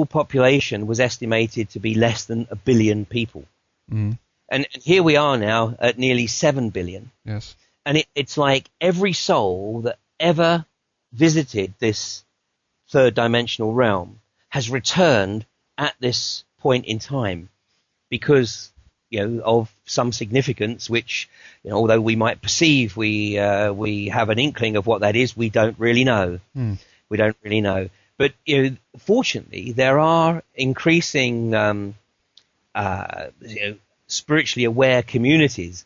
population was estimated to be less than 1 billion people. Mm. And here we are now at nearly 7 billion. Yes. And it's like every soul that ever visited this third dimensional realm has returned at this point in time because, of some significance, which, although we might perceive we have an inkling of what that is, we don't really know. Mm. We don't really know. But, fortunately, there are increasing, spiritually aware communities.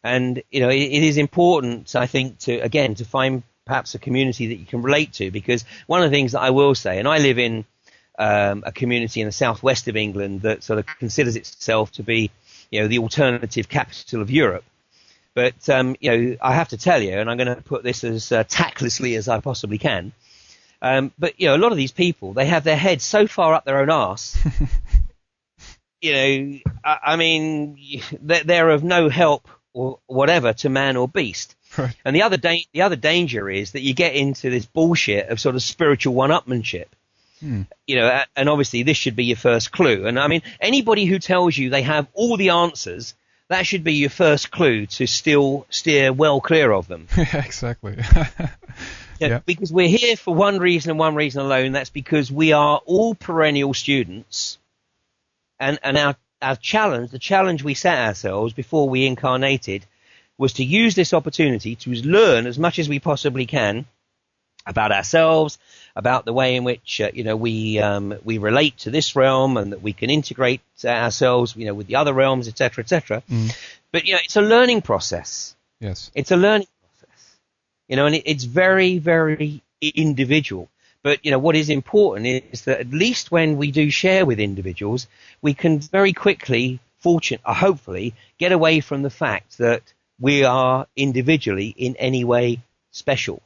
And, it is important, I think, to find perhaps a community that you can relate to, because one of the things that I will say, and I live in a community in the southwest of England that sort of considers itself to be, the alternative capital of Europe. But, I have to tell you, and I'm going to put this as tactlessly as I possibly can, but, a lot of these people, they have their heads so far up their own arse, I mean, they're of no help or whatever to man or beast. Right. And the other danger is that you get into this bullshit of sort of spiritual one-upmanship. And obviously this should be your first clue. And I mean, anybody who tells you they have all the answers, that should be your first clue to still steer well clear of them. Yeah, exactly. Yeah. Because we're here for one reason and one reason alone. That's because we are all perennial students. And our challenge, the challenge we set ourselves before we incarnated, was to use this opportunity to learn as much as we possibly can about ourselves, about the way in which we relate to this realm, and that we can integrate ourselves, with the other realms, etc., etc. Mm. But it's a learning process. Yes, it's a learning process. And it's very, very individual. But, what is important is that at least when we do share with individuals, we can very quickly, hopefully, get away from the fact that we are individually in any way special.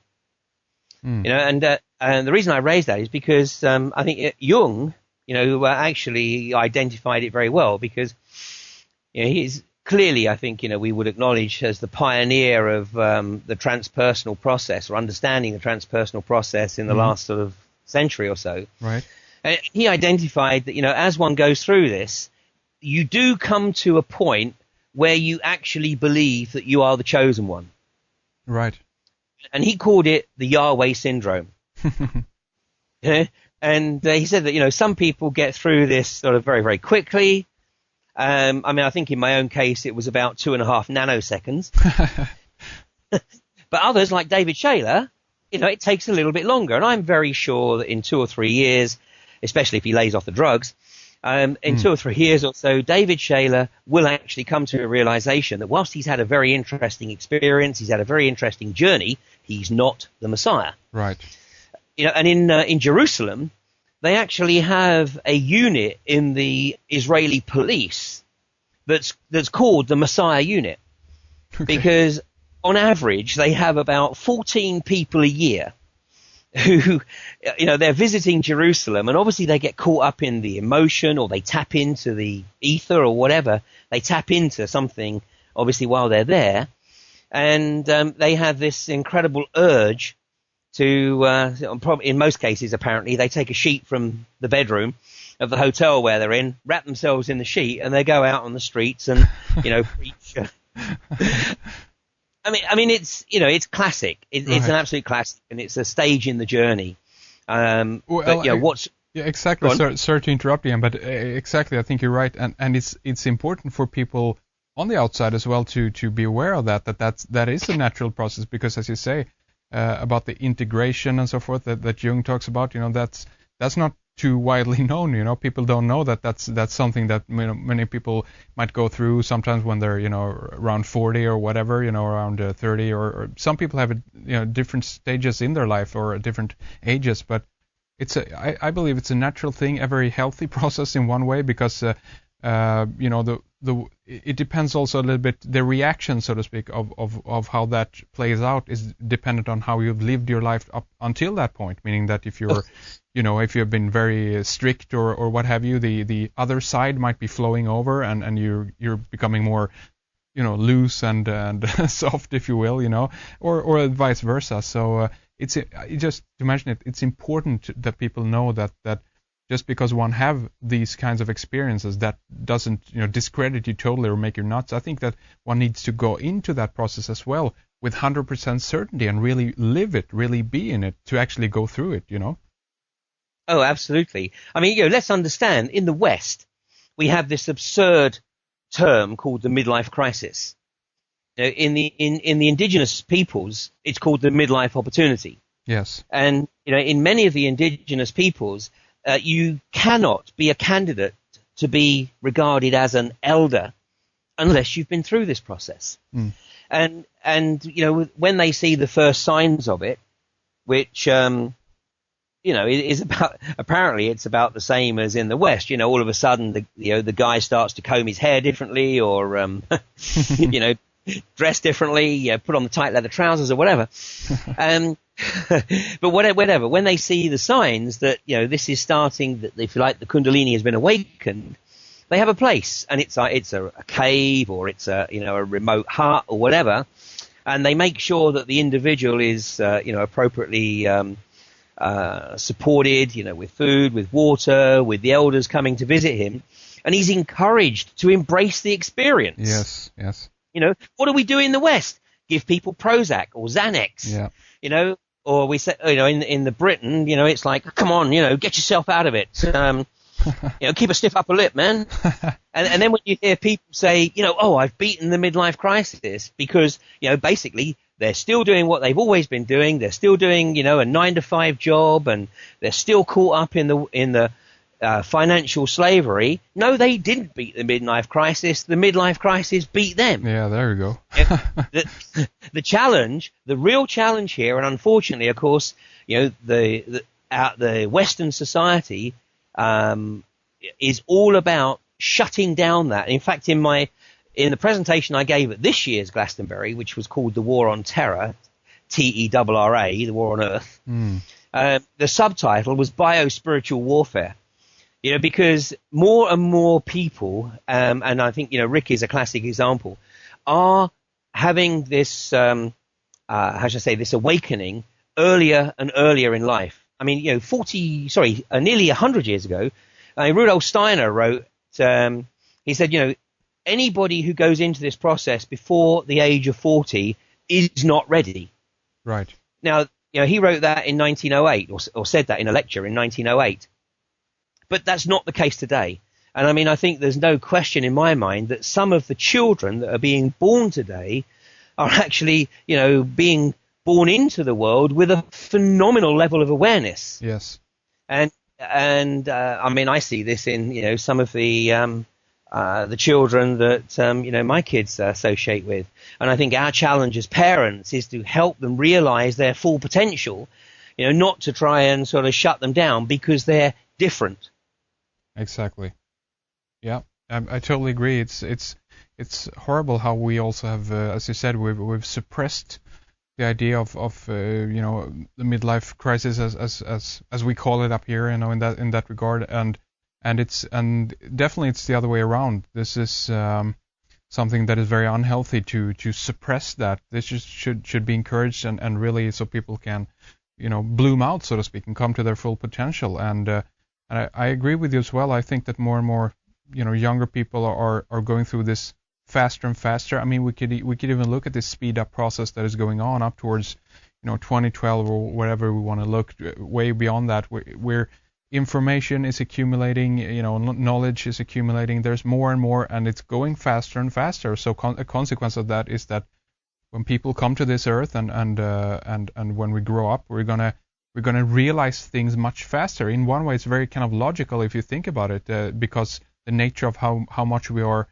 Mm. And the reason I raise that is because I think Jung, actually identified it very well, because he's clearly, I think, we would acknowledge as the pioneer of the transpersonal process, or understanding the transpersonal process in the last sort of century or so. Right. He identified that, as one goes through this, you do come to a point where you actually believe that you are the chosen one. Right. And he called it the Yahweh syndrome. And he said that, some people get through this sort of very, very quickly. I mean, I think in my own case, it was about 2.5 nanoseconds. But others, like David Shayler, it takes a little bit longer. And I'm very sure that in 2 or 3 years, especially if he lays off the drugs, in 2 or 3 years or so, David Shayler will actually come to a realization that whilst he's had a very interesting experience, he's had a very interesting journey, he's not the Messiah. Right. And in Jerusalem, they actually have a unit in the Israeli police that's called the Messiah unit. Okay. Because on average, they have about 14 people a year who, they're visiting Jerusalem, and obviously they get caught up in the emotion, or they tap into the ether or whatever. They tap into something, obviously, while they're there. And they have this incredible urge to, in most cases, apparently, they take a sheet from the bedroom of the hotel where they're in, wrap themselves in the sheet, and they go out on the streets and, preach. I mean, it's classic. It's an absolute classic, and it's a stage in the journey. Exactly. Sorry to interrupt you, but exactly, I think you're right, and it's important for people on the outside as well to be aware of that is a natural process, because, as you say, about the integration and so forth that Jung talks about, that's not too widely known. People don't know that's something that many people might go through sometimes when they're around 40 or whatever, around 30, or some people have different stages in their life or different ages, but I believe it's a natural thing, a very healthy process in one way, because it depends also a little bit, the reaction, so to speak, of how that plays out is dependent on how you've lived your life up until that point. Meaning that if you're, if you've been very strict or what have you, the other side might be flowing over, and you're becoming more, loose and soft, if you will, or vice versa. So it's just to mention it, it's important that people know that just because one have these kinds of experiences, that doesn't, discredit you totally or make you nuts. I think that one needs to go into that process as well with 100% certainty and really live it, really be in it, to actually go through it, Oh, absolutely. I mean, let's understand, in the West, we have this absurd term called the midlife crisis. In the indigenous peoples, it's called the midlife opportunity. Yes. And, in many of the indigenous peoples, you cannot be a candidate to be regarded as an elder unless you've been through this process. Mm. And when they see the first signs of it, which, is apparently it's about the same as in the West. All of a sudden, the guy starts to comb his hair differently, or, dress differently, put on the tight leather trousers or whatever. But whatever, when they see the signs that, this is starting, that if you like, the Kundalini has been awakened, they have a place, and it's a cave, or it's a remote hut or whatever, and they make sure that the individual is, appropriately supported, with food, with water, with the elders coming to visit him, and he's encouraged to embrace the experience. Yes. What do we do in the West? Give people Prozac or Xanax. Yeah. Or we say, in the Britain, it's like, come on, get yourself out of it. Keep a stiff upper lip, man. And then when you hear people say, I've beaten the midlife crisis, because, basically they're still doing what they've always been doing. They're still doing, a 9-to-5 job, and they're still caught up in the financial slavery. No, they didn't beat the midlife crisis. The midlife crisis beat them. Yeah, there you go. The challenge, the real challenge here, and unfortunately, of course, the Western society is all about shutting down that. In fact, in the presentation I gave at this year's Glastonbury, which was called The War on Terror, TERRA, The War on Earth, the subtitle was Biospiritual Warfare. Because more and more people, and I think, Rick is a classic example, are having this, this awakening earlier and earlier in life. I mean, nearly 100 years ago, Rudolf Steiner wrote, he said, anybody who goes into this process before the age of 40 is not ready. Right. Now, he wrote that in 1908, or said that in a lecture in 1908. But that's not the case today. And I mean, I think there's no question in my mind that some of the children that are being born today are actually, being born into the world with a phenomenal level of awareness. Yes. And I mean, I see this in, some of the children that, my kids associate with. And I think our challenge as parents is to help them realize their full potential, not to try and sort of shut them down because they're different. Exactly. Yeah, I totally agree. It's horrible how we also have, as you said, we've suppressed the idea of the midlife crisis as we call it up here, in that regard, and definitely it's the other way around. This is something that is very unhealthy to suppress that. This should be encouraged and really so people can bloom out, so to speak, and come to their full potential. And I agree with you as well. I think that more and more, younger people are going through this faster and faster. I mean, we could even look at this speed up process that is going on up towards, 2012 or whatever we want to look, way beyond that, where information is accumulating, knowledge is accumulating. There's more and more, and it's going faster and faster. So a consequence of that is that when people come to this earth and when we grow up, we're gonna realize things much faster. In one way, it's very kind of logical if you think about it, because the nature of how much we are,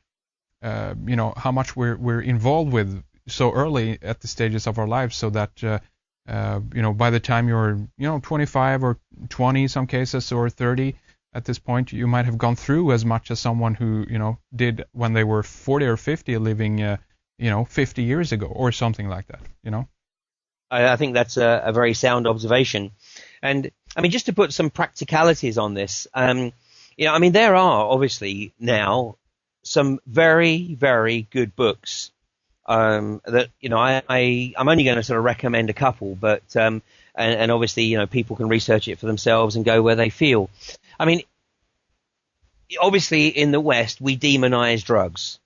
how much we're involved with so early at the stages of our lives, so that by the time you're 25 or 20, in some cases, or 30, at this point, you might have gone through as much as someone who did when they were 40 or 50, living 50 years ago, or something like that. I think that's a very sound observation. And I mean, just to put some practicalities on this, there are obviously now some very, very good books that, I'm only going to sort of recommend a couple, but and obviously, you know, people can research it for themselves and go where they feel. I mean, obviously in the West, we demonize drugs.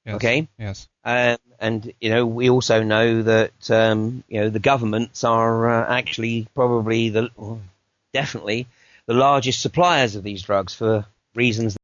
Yes. Okay. Yes. And, you know, we also know that, you know, the governments are actually probably definitely the largest suppliers of these drugs for reasons